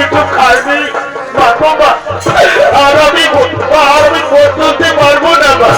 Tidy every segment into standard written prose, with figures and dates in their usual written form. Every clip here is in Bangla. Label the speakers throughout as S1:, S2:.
S1: কিছু খাইনি মা বাবা, আর আমি চলতে পারবো না মা।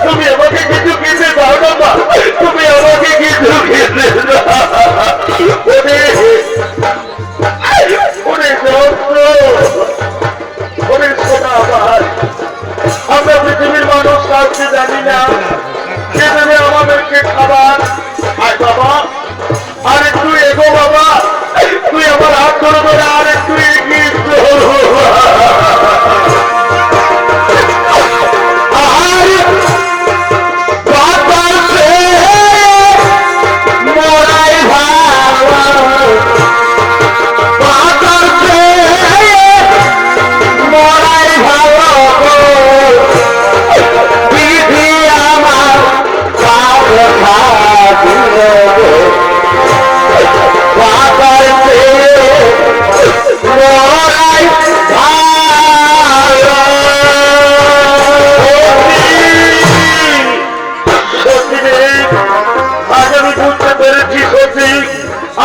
S1: তুমি আমাকে কিছু খেতে দাও না মা, তুমি আমাকে কিছু খেতে দাও। আমরা পৃথিবীর মানুষ কাউকে জানি না, কে দেবে আমাদেরকে খাবার। আর বাবা আর একটু এগো বাবা, তুই আমার হাত ধরে ধরে আর একটু এগিয়ে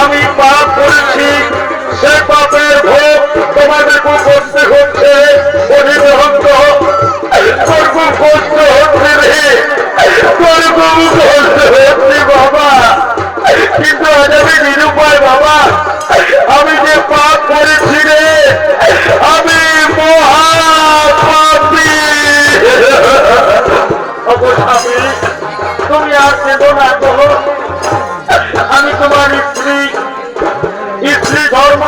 S1: আমি পাপ করেছি, সে পাপের ভোগ তোমাদেরকে করতে হচ্ছে। অধিবহন্ত খুব কষ্ট হচ্ছে রে, খুব কষ্ট হচ্ছে বাবা। কিন্তু আজ আমি নিরুপায় বাবা, আমি যে পাপ করেছি রে, আমি মহাপাপী। অবশ্য তুমি আর কেঁদো না গো, আমি তোমার স্ত্রী ধর্ম,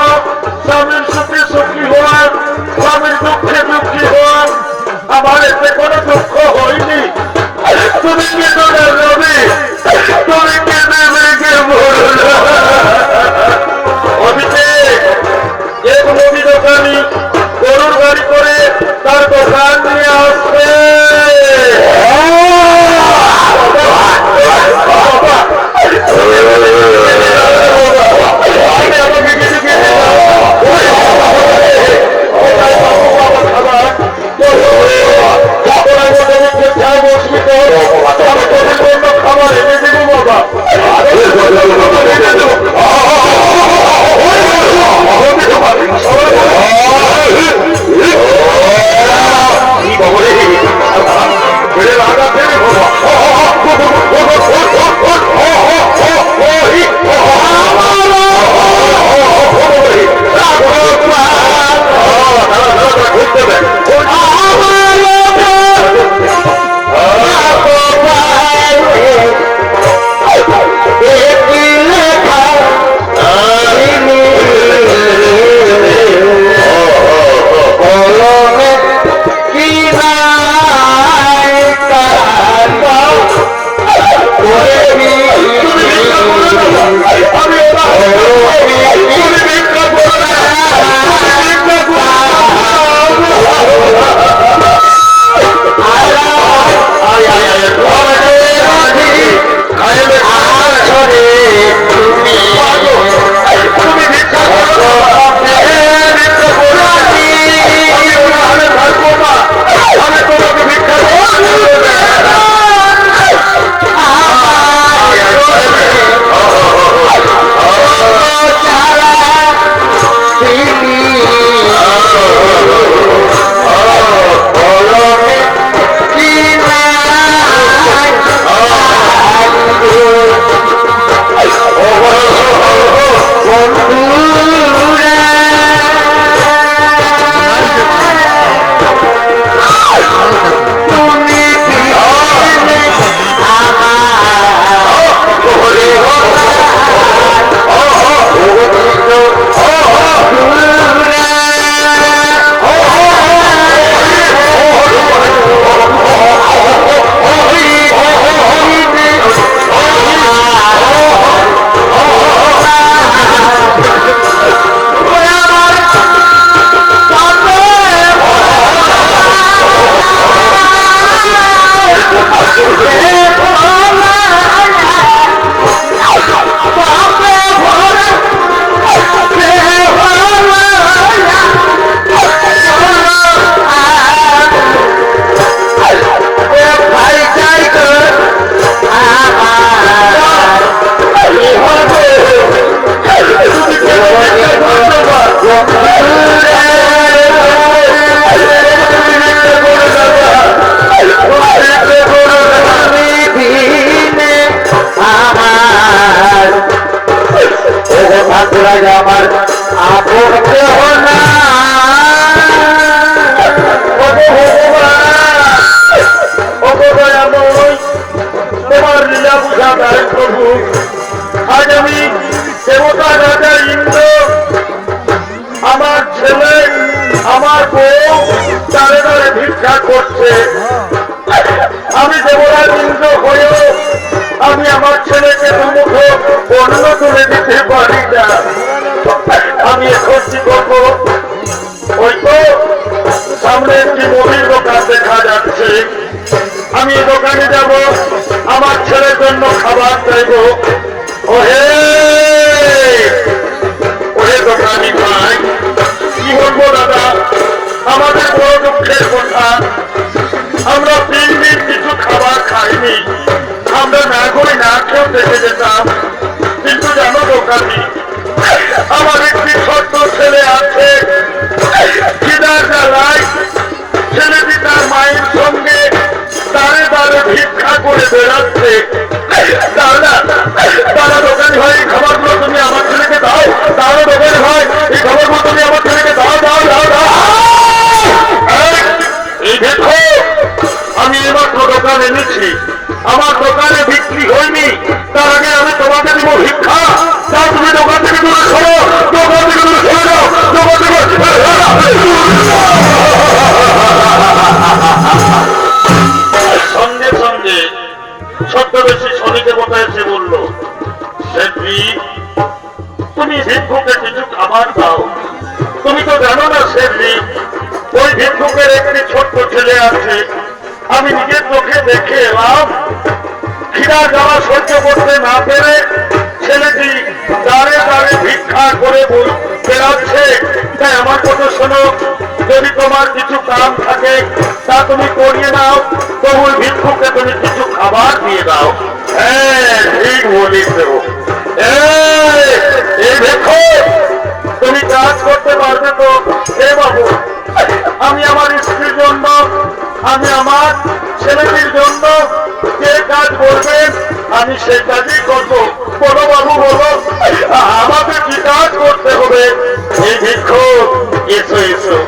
S1: স্বামীর সুখে সুখী হওয়ার, স্বামীর দুঃখে দুঃখী হওয়ার, আমার এতে কোনো দুঃখ হয়নি। তুমি কেঁদো না রবি, তুমি কেঁদে মেঘে বলো না। অভিতে এক নবী দোকানি গরুর গাড়ি করে তার দোকান নিয়ে আসছে। খাবার ছেলে আমার বউ দাঁড়ে দাঁড়ে ভিক্ষা করছে। আমি দেবরাজ ইন্দ্র হয়েও আমি আমার ছেলেকে দুমুঠো অন্ন তুলে দিতে পারি না। আমি এখন কি করবো? ওই তো সামনে একটি মুদির দোকান দেখা যাচ্ছে, আমি এই দোকানে যাব, আমার ছেলের জন্য খাবার চাইব। ওহে ওহে দোকানি ভাই, কি বলবো দাদা, আমাদের বড় দুঃখের কথা, আমরা 3 দিন কিছু খাবার খাইনি, আমরা না করে না খেয়েও দেখে যেতাম। কিন্তু জানো দোকানি, আমার একটি ছোট্ট ছেলে আছে, খিদার জ্বালায় ছেলেটি তার মায়ের সঙ্গে দাঁড়ে দাঁড়ে ভিক্ষা করে বেড়াচ্ছে। দাদা দোকানি ভাই, এই খাবারগুলো তুমি আমার ছেলেকে দাও। দাদা দোকানি ভাই, এই খাবারগুলো তুমি আমার ছেলেকে দাও দাও দাও দাও। এই দেখো, আমি এইমাত্র দোকান এনেছি, আমার দোকানে বিক্রি হয়নি, তার আগে আমি তোমাকে দিব ভিক্ষা। তা তুমি দোকান থেকে দূরে সরো, দোকান থেকে দূরে সরে যাও, দোকান থেকে। সঙ্গে সঙ্গে ছদ্মবেশী শনি দেবতা এসে বলল, সেটি তুমি ভিক্ষুকে কিছু খাবার দাও। তুমি তো জানো না সেটি, ওই ভিক্ষুকের একটি ছোট্ট ছেলে আছে, আমি নিজের চোখে দেখে এলাম, খিদা জ্বালা সহ্য করতে না পেরে ছেলেটি দাঁড়ে দাঁড়ে ভিক্ষা করে বেড়াচ্ছে। তাই আমার কথা শোনো, যদি তোমার কিছু কাম থাকে তা তুমি করিয়ে নাও, তবু ভিক্ষুকে তুমি কিছু খাবার দিয়ে দাও। হ্যাঁ ঠিক বলিস, এই দেখো তুমি কাজ করতে পারবে তো? হে বাবু, আমি আমার স্ত্রীর জন্য, আমি আমার ছেলেটির জন্য যে কাজ করবেন আমি সেই কাজই করবো। বলো বাবু বলো, আমাকে কি কাজ করতে হবে? এই ভিক্ষুক, এসো এসো,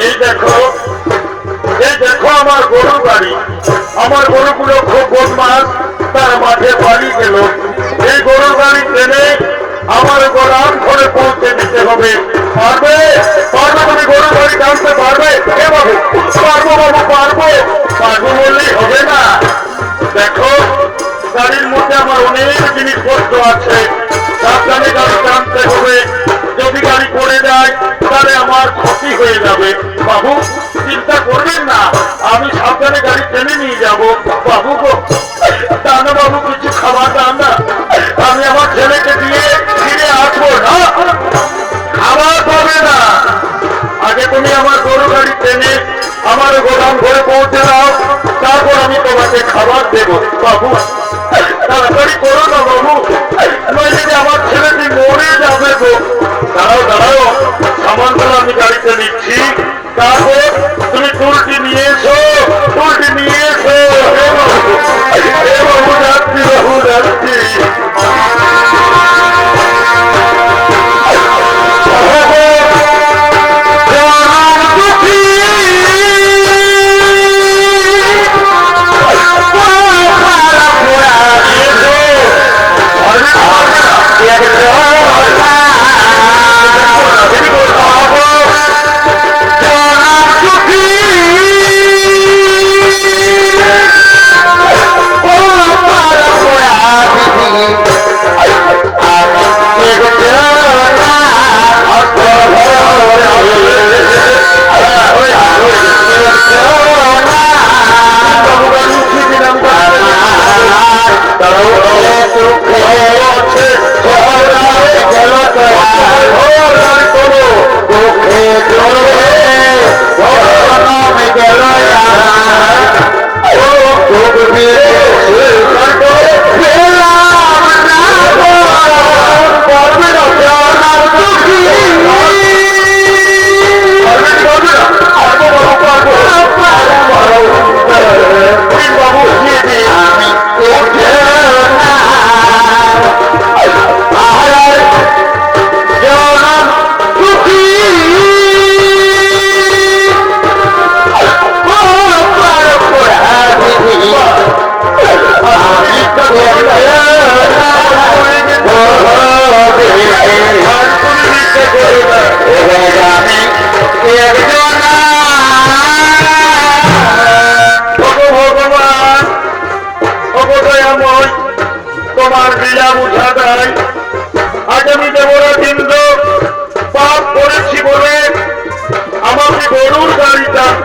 S1: এই দেখো, এই দেখো আমার গরু গাড়ি, আমার গরুগুলো খুব বদমাস, তার মাঠে বাড়ি গেল। এই গরু গাড়ি টেনে আমার গোলাম ঘরে পৌঁছে দিতে হবে। পারবে? পারবে? তুমি গরু গাড়ি টানতে পারবে? কে বাবু? পারবো বাবু, পারবো। পারবো বললেই হবে না, দেখো গাড়ির মধ্যে আমার অনেক জিনিসপত্র আছে, সাবধানে গাড়ি টানতে হবে। যদি গাড়ি পড়ে যায় তাহলে আমার ক্ষতি হয়ে যাবে। বাবু চিন্তা করবেন না, আমি সাবধানে গাড়ি টেনে নিয়ে যাবো। বাবু গো, দান বাবু কিছু খাবার দান না, আমি আমার ছেলেকে দিয়ে ফিরে আসবো না। খাবার পাবে না, আগে তুমি আমার গরু গাড়ি টেনে আমার গোদাম ঘরে পৌঁছে দাও, তারপর আমি তোমাকে খাবার দেবো। বাবু তাড়াতাড়ি করো না বাবু, নইলে যে আমার ছেলেটি মরে যাবে গো। দাঁড়াও দাঁড়াও, সামানগুলো আমি গাড়িতে নিচ্ছি, তারপর তুমি টুলটি নিয়ে এসো, টুলটি নিয়ে এসো। হে বাবু, হে বাবু যাচ্ছি, বাবু যাচ্ছি।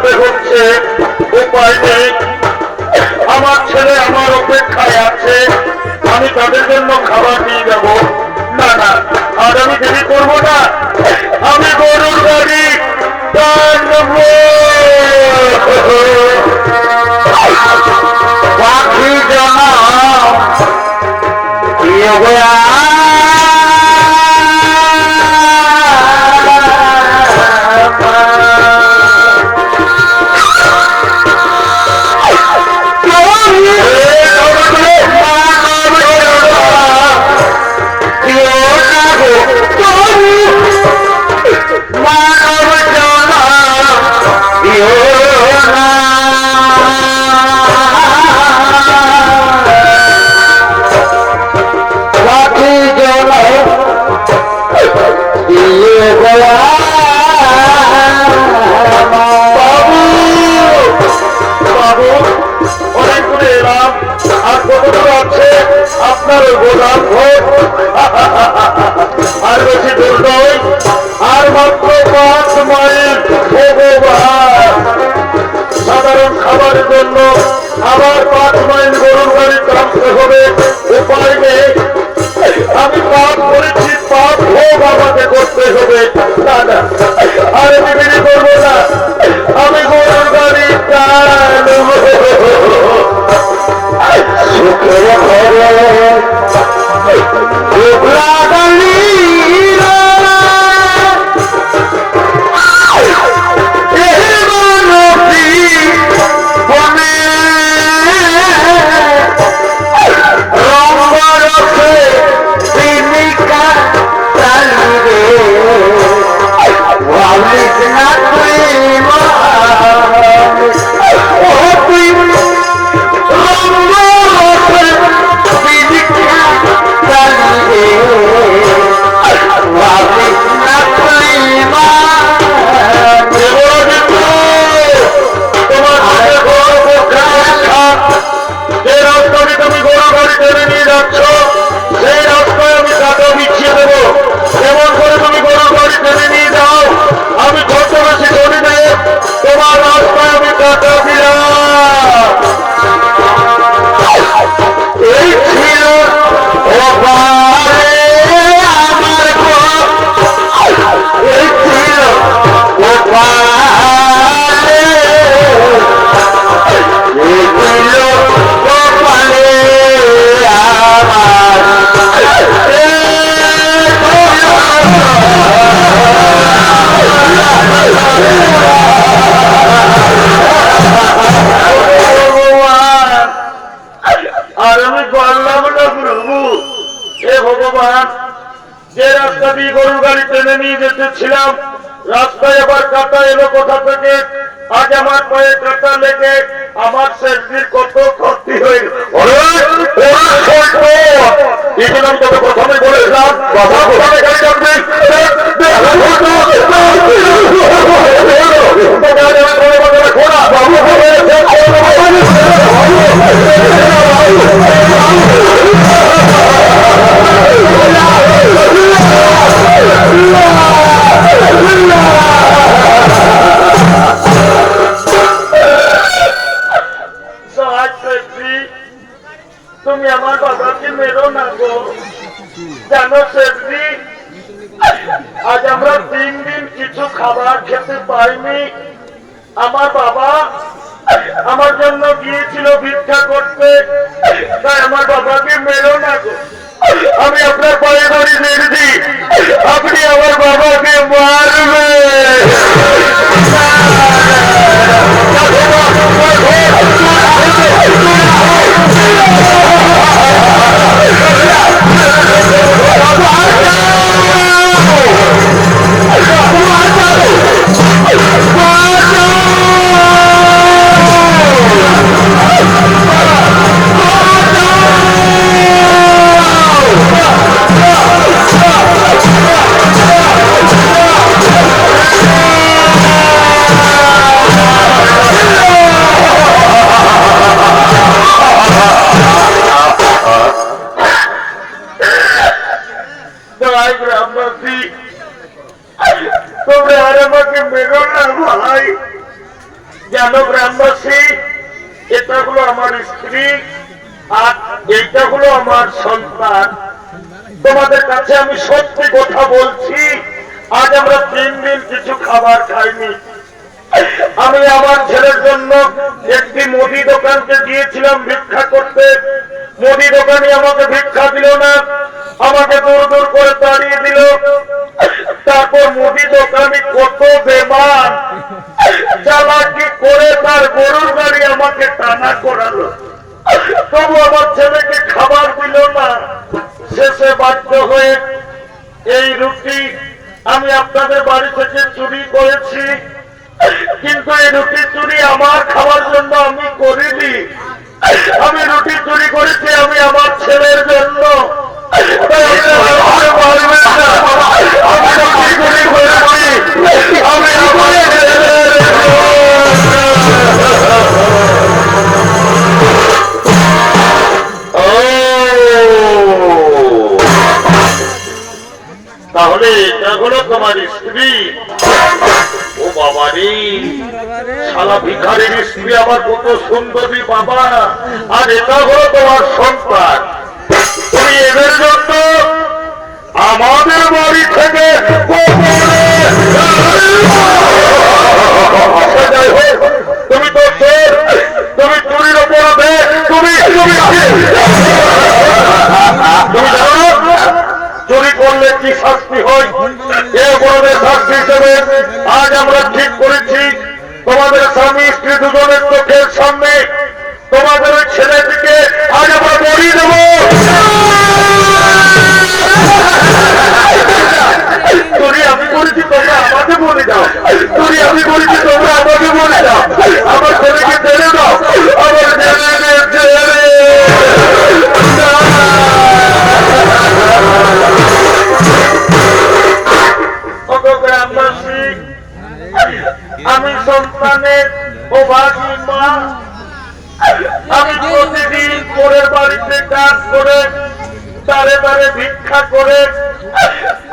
S1: করতে হচ্ছে, উপায় নেই। আমার ছেলে আমার অপেক্ষায় আছে, আমি তাদের জন্য খাবার নিয়ে যাব। না না, আর আমি দেরি করবো না, আমি গরুর গাড়ি টানবো। পাখি জানা আপনার গোলাম ভোট আর বেশি দূর নয়, আর মাত্র 5 মাইল। সাধারণ খাবারের জন্য আবার 5 মাইল গরুর গাড়ি টানতে হবে, উপায় নেই। আমি পাপ করেছি, পাপ ভোগ আমাকে করতে হবে। না না, আর আমি বিক্রি করবো না, আমি গরুর গাড়ি টানবো। আর আমি পারলাম না প্রভু। হে ভগবান, যে রাস্তা দিয়ে গরুর গাড়ি টেনে নিয়ে যেতেছিলাম, রাস্তায় আবার কাটা এলো কোথা থেকে। আজ আমার পায়ে কাটা লেগে আমার শরীর কত ক্ষতি হয়ে গেল। আমি তোকে প্রথমে বলেছিলাম বাবা কোথায় গাড়ি চাপবে। তুমি আমার বাবাকে মেরো না গো, জানো শেঠজি, আজ আমরা 3 দিন কিছু খাবার খেতে পাইনি। আমার বাবা আমার জন্য গিয়েছিল ভিক্ষা করতে, তাই আমার বাবাকে মেরো না গো। আমি আপনার পায়ে ধরি শেঠজি, আপনি আমার বাবাকে মারবে। তোমরা আর আমাকে মেরো না ভাই, জানো গ্রামবাসী, এটা হলো আমার স্ত্রী আর এইটা হলো আমার সন্তান। তোমাদের কাছে আমি সত্যি কথা বলছি, আজ আমরা 3 দিন কিছু খাবার খাইনি। আমি আমার ছেলের জন্য একটি মুদি দোকানকে দিয়েছিলাম ভিক্ষা করতে। মুদি দোকানি আমাকে ভিক্ষা দিল না, আমাকে দূর দূর করে তাড়িয়ে দিল। তারপর মুদি দোকানি কত বেমান চালাকি করে তার গরুর গাড়ি আমাকে টানা করালো, তবু আমার ছেলেকে খাবার দিল না। শেষে বাধ্য হয়ে এই রুটি আমি আপনাদের বাড়ি থেকে চুরি করেছি, কিন্তু এই রুটি চুরি আমার খাওয়ার জন্য আমি করিনি। আমি রুটি চুরি করেছি আমি আমার ছেলের জন্য। আমি রুটি চুরি করেছি আমি আমার ছেলের জন্য। তাহলে এটা হলো তোমার স্ত্রী? ও বাবা রে, শালা ভিখারির স্ত্রী আবার কত সুন্দরী বাবা, আর এটা হলো তোমার সন্তান। তুমি এদের জন্য আমাদের বাড়ি থেকে তুমি তো চোর, তুমি চুরির অপরাধে তুমি জানো চুরি করলে কি শাস্তি হয়? এই অপরাধের শাস্তি হিসেবে আজ আমরা ঠিক করেছি তোমাদের স্বামী স্ত্রী দুজনের চোখের সামনে তোমাদের ওই ছেলেটিকে আজ আমরা বলি দেব। চুরি আমি করেছি তোমরা আমাকে বলে দাও, চুরি আমি করেছি তোমরা আমাকে বলে দাও, আমার ছেলেকে ছেড়ে দাও, আমার ছেলেকে ছেড়ে। আমি সন্তানের অভাগী মা, আমি প্রতিদিন পরের বাড়িতে কাজ করে তারে তারে ভিক্ষা করে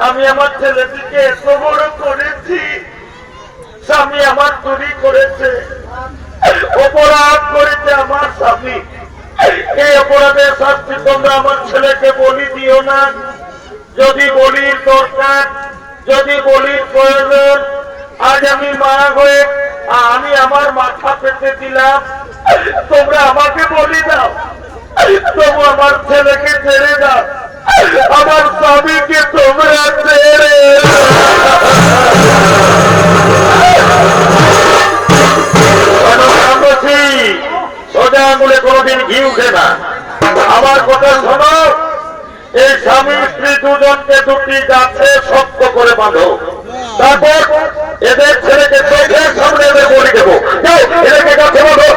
S1: আমি আমার ছেলেটিকে এত বড় করেছি। স্বামী আমার চুরি করেছে, অপরাধ করেছে আমার স্বামী। এই অপরাধের শাস্তি তোমরা আমার ছেলেকে বলি দিও না। যদি বলির দরকার, যদি বলির প্রয়োজন, আজ আমি মা হয়ে আমি আমার মাথা পেতে দিলাম, তোমরা আমাকে বলি দাও, তবু আমার ছেলেকে ছেড়ে দাও, আমার স্বামীকে তোমরা ছেড়ে। সোজা আঙুলে কোনোদিন ঘি উঠে না। আমার কথা শোনো, এই স্বামী স্ত্রী দুজনকে দুটি গাছে শক্ত করে বাঁধো, তারপর এদের ছেলেকে চোখের সামনে এদের বলি দেবো, এদেরকে গাছে বাঁধো।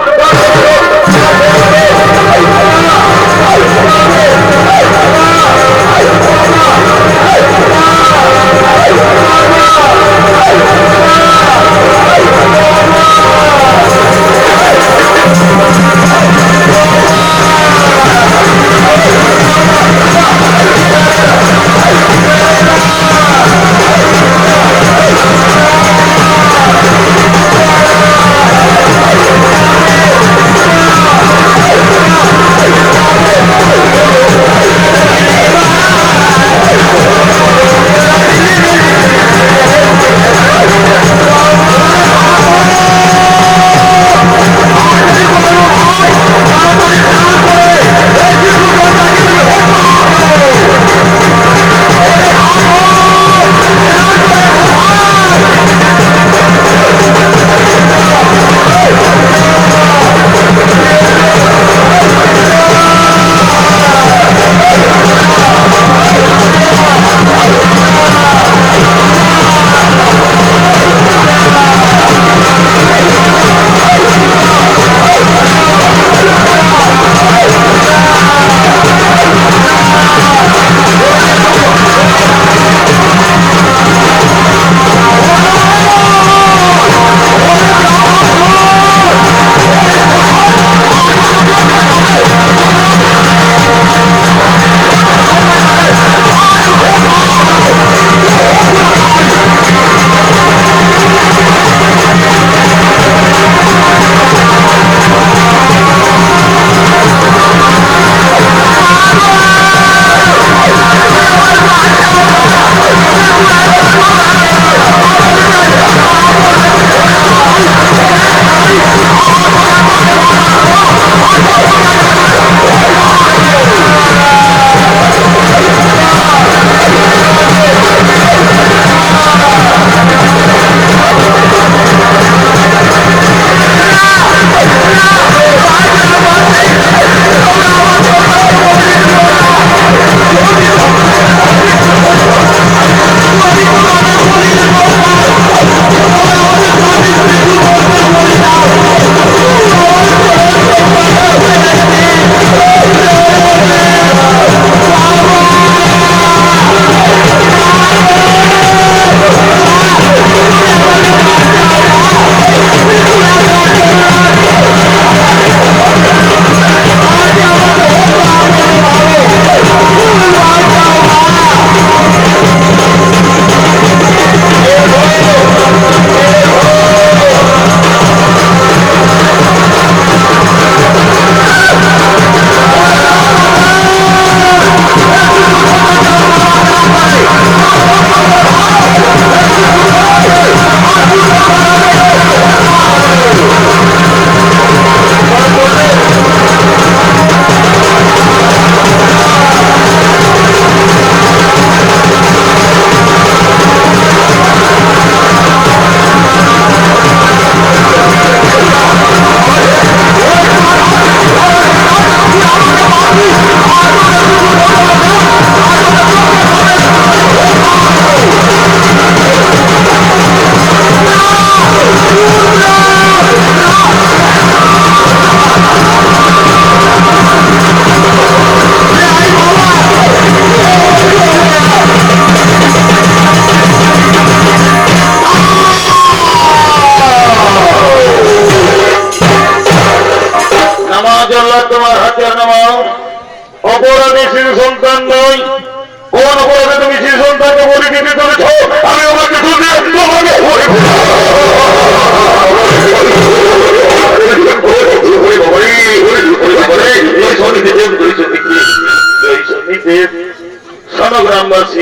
S1: গ্রামবাসী